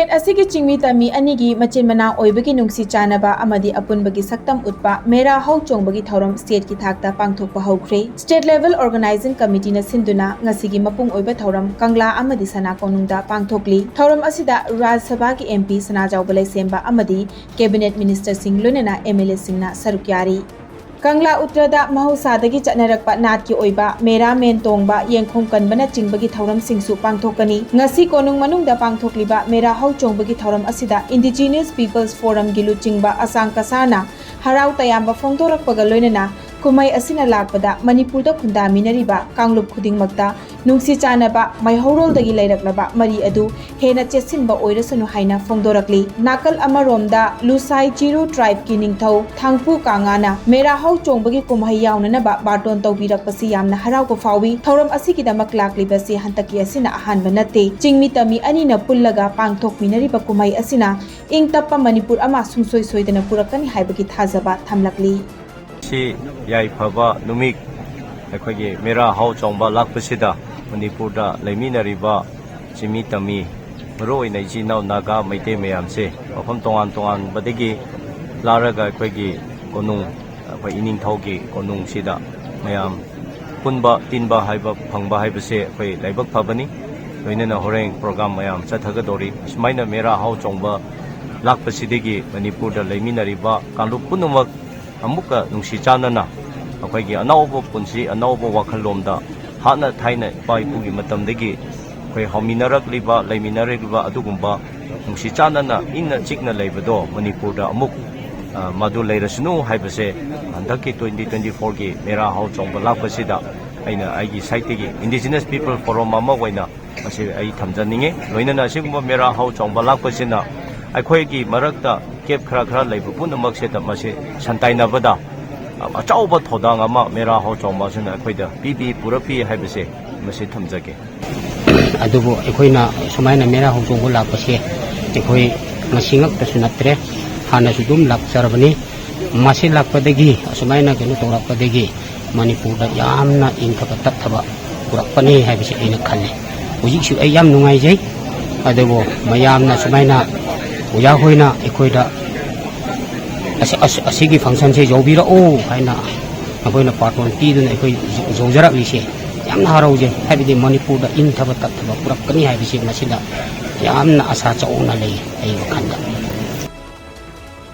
state असि की चिंगमी तमी अनि की मचिन मना ओइबगी नुंगसी चानबा अमदी अपुनबगी सक्तम उत्पा मेरा हौ चोंगबगी थौरम स्टेट की थाकता पांगथोकपा हौख्रे स्टेट लेवल ऑर्गेनाइजिंग कमिटी न सिंदुना ngasi mapung oiba thauram kangla amadi sana konungda pangthokli thauram asida Rajya Sabha ki MP Sana Jaubalai semba amadi cabinet minister sing lunena MLA singna sarukyari Kangla Uttrada Mahusadagi Chatnarakpa Nat ki oiba Mera Men Tongba Yengkhong Kanbana Chingbagi Thauram Singsu Pangthokani ngasi konung manungda pangthokliba Mera Hau Chongbagi Thauram asida Indigenous Peoples Forum gilu chingba asang kasana harau tayamba phongdorakpaga loinana kumai asina lakpada Manipurda khundaminariba Kanglup khudingmakta nungsi chanaba maihorol-dagi lairaklaba mari adu hena chesinba oirasanu haina phongdorakli nakal amaromda Lusai Chiru tribe ki ningthau Thangpu Kangana Mera Hau Chongbagi kumai yaunanaba barton tawbirakpasi yamna harauko fawi thauram asigidamak laklibasi hantaki asina ahanba natte chingmi tami anina pullaga pangthokminariba kumai asina ingtappa Manipur ama sungsoi soidana purakani haibagi thajaba thamlakli si yai phaba numik akhoi Mera Hau Chongba lakpasida Manipur da laiminariba chimi tami roi nai jinau naga maite mayam se mafam tongan badagi laraga akhoi konung akhoi ining thaugi konung sida mayam punba tinba haiba phangba haiba se akhoi laibak phabani loinana horeng program mayam chathagadori sumaina Mera Hau Chongba lakpasidagi Manipur da laiminariba kanlu punumak amuka nungsi chanana akhoi anaubo punsi anaubo wakhalomda hana thaina pai pugi matamdagi koi hominarakliba laiminarakliba adugumba nungsi chanana inna chikna leibado Manipur da amuk madu leirasnu haibase handaki 2024 gi Mera Hau Chongba lakpasida aina aigi site gi Indigenous People Forum ama waina ase ai thamjaninge loinana asigumba Mera Hau Chongba lakpasina akhoi gi marakta kep khara leibu punamak seta mase santainabada achauba thodang ama Mera Hau Chongba sina akhoida pipi purapi haibase mase thamjage adubo akoina sumaina Mera Hau Chongba lakpase akhoi ngasingak tasunatre hana sudum lakcharabani mase lakpadagi sumaina kenu torakpadagi Manipur da yamna ingkaba tathaba purakpani haibase aina khalle hujiksu ai yam nungai jai adubo mayamna sumaina uya hoina akoida asigi function se jobira o haina akoina patron tiduna akoi jojara bise yamna harauje habidi Manipur da in thaba tathaba purakani haibise masida yamna asa chauna lei ai wakhanda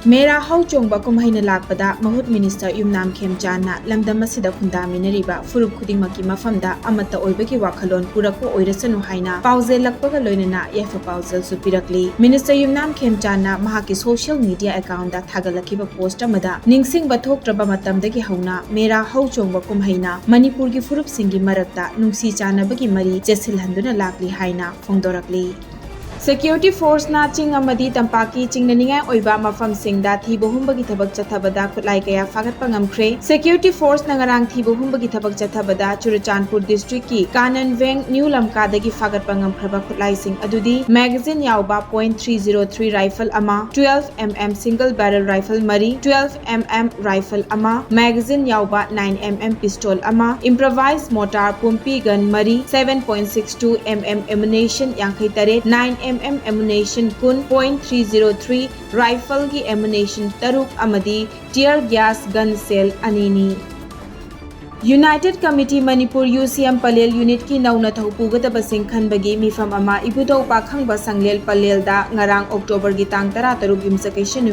Mera Hau Chongba kumhaina lakpada Mahut Minister Yumnam Khemchana lamdam asida khundaminariba furup khudingmaki mafamda amata oibagi wakhalon purakko oirasanu haina pauzel lakpaga loinana yafa pauzel supirakli Minister Yumnam Khemchana mahaki social media account da thagalakiba post amada ningsing bathoktraba matamdagi hauna Mera Hau Chongba kumhaina Manipur gi furup singi marakta nungsi chanabagi mari chesilhanduna lakli haina phongdorakli Security Force na ching amadi tampaki chingnaningai oiba mafam singda thibo humbagi thabak chathabada khutlai kaya fagat pangamkhre Security Force na ngarang thibo humbagi thabak chathabada Churachandpur district ki Kananveng New Lamka dagi fagat pangamkhraba khutlai sing adudi magazine yauba .303 rifle ama 12mm single barrel rifle mari 12mm rifle ama magazine yauba 9mm pistol ama improvised mortar pumpi gun mari 7.62mm ammunition yankhai tare 9mm ammunition kun .303 rifle ki ammunition taruk amadi tear gas gun cell anini United Committee Manipur UCM Palel Unit ki nauna thaupugadaba singkhan bagi mifam ama ibudau pakhangba sanglel palel da ngarang October gi tang 13 imsakation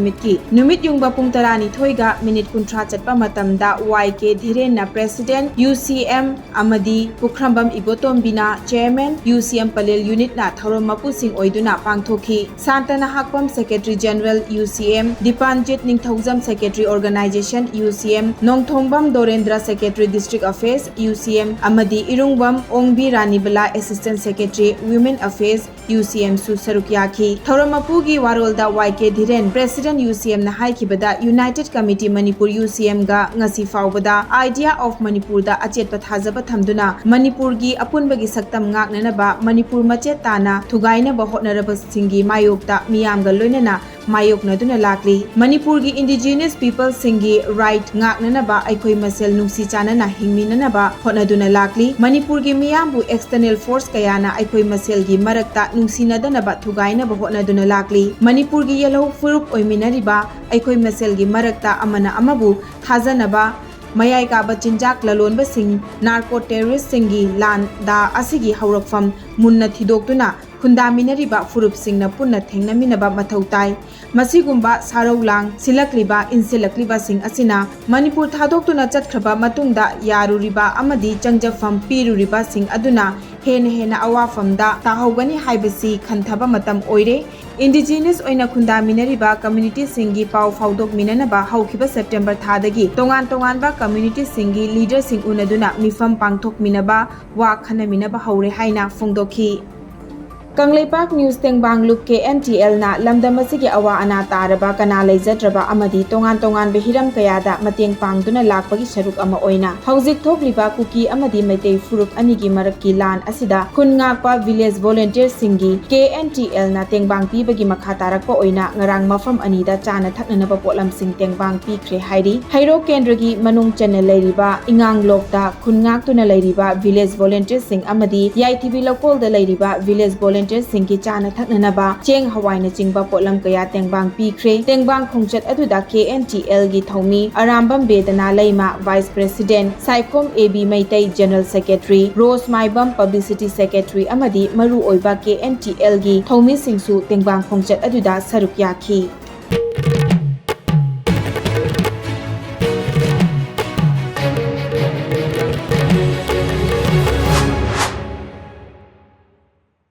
numit yungba pung 12 ga minute kuntra chatpa matamda YK Dhiren na President UCM amadi Pukhrambam Ibotom bina Chairman UCM Palel Unit na thorom mapu sing oiduna pangthoki Santana Hakpam Secretary General UCM Dipanjit Ningthaujam Secretary Organization UCM Nongthongbam Dorendra Secretary District Affairs UCM amadi Irungbam Ongbi Ranibala Assistant Secretary Women Affairs UCM su sarukyaki Thauromapu gi warolda YK Dhiren President UCM na haikibada United Committee Manipur UCM ga ngasi faubada Idea of Manipur da achet pathajaba thamduna Manipur gi apunbagi saktam ngaknanaba Manipur machet tana thugaina ba hotnaraba singi mayokta miyamga loinana ꯃꯥꯌꯣꯛꯅꯗꯨꯅ ꯂꯥꯛꯂꯤ ꯃꯅꯤꯄꯨꯔꯒꯤ indigenous ꯄꯤꯄꯜꯁꯤꯡꯒꯤ right ꯉꯥꯛꯅꯅꯕ ꯑꯩꯈꯣꯏ ꯃꯁꯦꯜ ꯅꯨꯡꯁꯤ ꯆꯥꯟꯅꯅ ꯍꯤꯡꯃꯤꯟꯅꯅꯕ ꯍꯣꯠꯅꯗꯨꯅ ꯂꯥꯛꯂꯤ ꯃꯅꯤꯄꯨꯔꯒꯤ ꯃꯤꯌꯥꯝꯕꯨ ꯑꯦꯛꯁꯇꯔꯅꯦल ꯐꯣꯔꯁ ꯀꯌꯥꯅ ꯑꯩꯈꯣꯏ ꯃꯁꯦꯜꯒꯤ ꯃꯔꯛꯇ ꯅꯨꯡꯁꯤꯅꯗꯅꯕ ꯊꯨꯒꯥꯏꯅꯕ ꯍꯣꯠꯅꯗꯨꯅ ꯂꯥꯛꯂꯤ ꯃꯅꯤꯄꯨꯔꯒꯤ ꯌꯦꯜꯍꯧ ꯐꯨꯔꯨꯞ ꯑꯣꯏꯃꯤꯟꯅꯔꯤꯕ ꯑꯩꯈꯣꯏ ꯃꯁꯦꯜꯒꯤ ꯃꯔꯛꯇ ꯑꯃꯅ ꯑꯃꯕꯨ ꯊꯥꯖꯅꯕ ꯃꯌꯥꯏ ꯀꯥꯕ ꯆꯤꯟꯖꯥꯛ ꯂꯂꯣꯟꯕꯁꯤꯡ ꯅꯥꯔꯀꯣ ꯇꯦꯔरिꯁꯁꯤꯡꯒꯤ ꯂꯥꯟꯗ ꯑꯁꯤꯒꯤ ꯍꯧꯔꯛꯐꯝ ꯃꯨꯟꯅ ꯊꯤꯗꯣꯛꯇꯨꯅ ꯈꯨꯟꯗꯥꯃꯤꯟꯅꯔꯤꯕ ꯐꯨꯔꯨꯞꯁꯤꯡꯅ ꯄꯨꯟꯅ ꯊꯦꯡꯅꯃꯤꯟꯅꯕ ꯃꯊꯧ ꯇꯥꯏ ꯃꯁꯤꯒꯨꯝꯕ ꯁꯥꯔꯧꯂꯥꯡ ꯁꯤꯜꯂꯛꯂꯤꯕ ꯏꯟꯁꯤꯜꯂꯛꯂꯤꯕꯁꯤꯡ ꯑꯁꯤꯅ ꯃꯅꯤꯄꯨꯔ ꯊꯥꯗꯣꯛꯇꯨꯅ ꯆꯠꯈ꯭ꯔꯕ ꯃꯇꯨꯡꯗ ꯌꯥꯔꯨꯔꯤꯕ ꯑꯃꯗꯤ ꯆꯪꯖꯐꯝ ꯄꯤꯔꯨꯔꯤꯕꯁꯤꯡ ꯑꯗꯨꯅ ꯍꯦꯟꯅ ꯑꯋꯥꯐꯝꯗ ꯇꯥꯍꯧꯒꯅꯤ ꯍꯥꯏꯕꯁꯤ ꯈꯟꯊꯕ ꯃꯇꯝ ꯑꯣꯏꯔꯦ ꯏꯟꯗꯤꯖꯤꯅꯁ ꯑꯣꯏꯅ ꯈꯨꯟꯗꯥꯃꯤꯟꯅꯔꯤꯕ ꯀꯝꯃ꯭ꯌꯨꯅꯤꯇꯤꯁꯤꯡꯒꯤ ꯄꯥꯎ ꯐꯥꯎꯗꯣꯛꯃꯤꯟꯅꯅꯕ ꯍꯧꯈꯤꯕ ꯁꯦꯞꯇꯦꯝꯕꯔ ꯊꯥꯗꯒꯤ ꯇꯣꯉꯥꯟꯕ ꯀꯝꯃ꯭ꯌꯨꯅꯤꯇꯤꯁꯤꯡꯒꯤ ꯂꯤꯗꯔꯁꯤꯡ ꯎꯅꯗꯨꯅ ꯃꯤꯐꯝ ꯄꯥꯡꯊꯣꯛꯃꯤꯟꯅꯕ ꯋꯥ ꯈꯟꯅꯃꯤꯟꯅꯕ ꯍꯧꯔꯦ ꯍꯥꯏꯅ ꯐꯣꯡꯗꯣꯛꯈꯤ ꯀꯪꯂꯩꯄꯥꯛ ꯅ꯭ꯌꯨꯁ ꯇꯦꯡꯕꯥꯡꯂꯨꯞ KNTLꯅ ꯂꯝꯗꯝ ꯑꯁꯤꯒꯤ ꯑꯋꯥ ꯑꯅꯥ ꯇꯥꯔꯕ ꯀꯅꯥ ꯂꯩꯖꯗ꯭ꯔꯕ ꯑꯃꯗꯤ ꯇꯣꯉꯥꯟꯕ ꯍꯤꯔꯝ ꯀꯌꯥꯗ ꯃꯇꯦꯡ ꯄꯥꯡꯗꯨꯅ ꯂꯥꯛꯄꯒꯤ ꯁꯔꯨꯛ ꯑꯃ ꯑꯣꯏꯅ ꯍꯧꯖꯤꯛ ꯊꯣꯛꯂꯤꯕ ꯀꯨꯀꯤ ꯑꯃꯗꯤ ꯃꯩꯇꯩ ꯐꯨꯔꯨꯞ ꯑꯅꯤꯒꯤ ꯃꯔꯛꯀꯤ ꯂꯥꯟ ꯑꯁꯤꯗ ꯈꯨꯟ ꯉꯥꯛꯄ ꯚꯤꯂꯦꯖ ꯚꯣꯂꯨꯟꯇꯤꯌꯔꯁꯤꯡꯒꯤ KNTLꯅ ꯇꯦꯡꯕꯥꯡ ꯄꯤꯕꯒꯤ ꯃꯈꯥ ꯇꯥꯔꯛꯄ ꯑꯣꯏꯅ ꯉꯔꯥꯡ ꯃꯐꯝ ꯑꯅꯤꯗ ꯆꯥꯅ ꯊꯛꯅꯅꯕ ꯄꯣꯠꯂꯝꯁꯤꯡ ꯇꯦꯡꯕꯥꯡ ꯄꯤꯈ꯭ꯔꯦ ꯍꯥꯏꯔꯤ ꯍꯩꯔꯣꯛ ꯀꯦꯟꯗ꯭ꯔꯒꯤ ꯃꯅꯨꯡ ꯆꯟꯅ ꯂꯩꯔꯤꯕ ꯏꯉꯥꯡꯂꯣꯛꯇ ꯈꯨꯟ ꯉꯥꯛꯇꯨꯅ ꯂꯩꯔꯤꯕ ꯚꯤꯂꯦꯖ ꯚꯣꯂꯨꯟꯇꯤꯌꯔꯁꯤꯡ ꯑꯃꯗꯤ ꯌꯥꯏꯊꯤꯕꯤ ꯂꯧꯀꯣꯜꯗ ꯂꯩꯔꯤꯕ ꯚꯤꯂꯦꯖ ꯚꯣꯂꯨꯟꯇꯤꯌꯔꯁꯤꯡꯒꯤ ꯆꯥꯅ ꯊꯛꯅꯅꯕ ꯆꯦꯡ ꯍꯋꯥꯏꯅꯆꯤꯡꯕ ꯄꯣꯠꯂꯝ ꯀꯌꯥ ꯇꯦꯡꯕꯥꯡ ꯄꯤꯈ꯭ꯔꯦ ꯇꯦꯡꯕꯥꯡ ꯈꯣꯡꯆꯠ ꯑꯗꯨꯗ KNTLꯒꯤ ꯊꯧꯃꯤ ꯑꯔꯥꯝꯕꯝ ꯕꯦꯗꯅꯥ ꯂꯩꯃ vice president Saikhom AB Meitei general secretary ꯔꯣꯁ ꯃꯥꯏꯕꯝ ꯄꯕ꯭ꯂꯤꯁꯤꯇꯤ ꯁꯦꯀ꯭ꯔꯦꯇꯔꯤ ꯑꯃꯗꯤ ꯃꯔꯨꯑꯣꯏꯕ KNTLꯒꯤ ꯊꯧꯃꯤꯁꯤꯡꯁꯨ ꯇꯦꯡꯕꯥꯡ ꯈꯣꯡꯆꯠ ꯑꯗꯨꯗ ꯁꯔꯨꯛ ꯌꯥꯈꯤ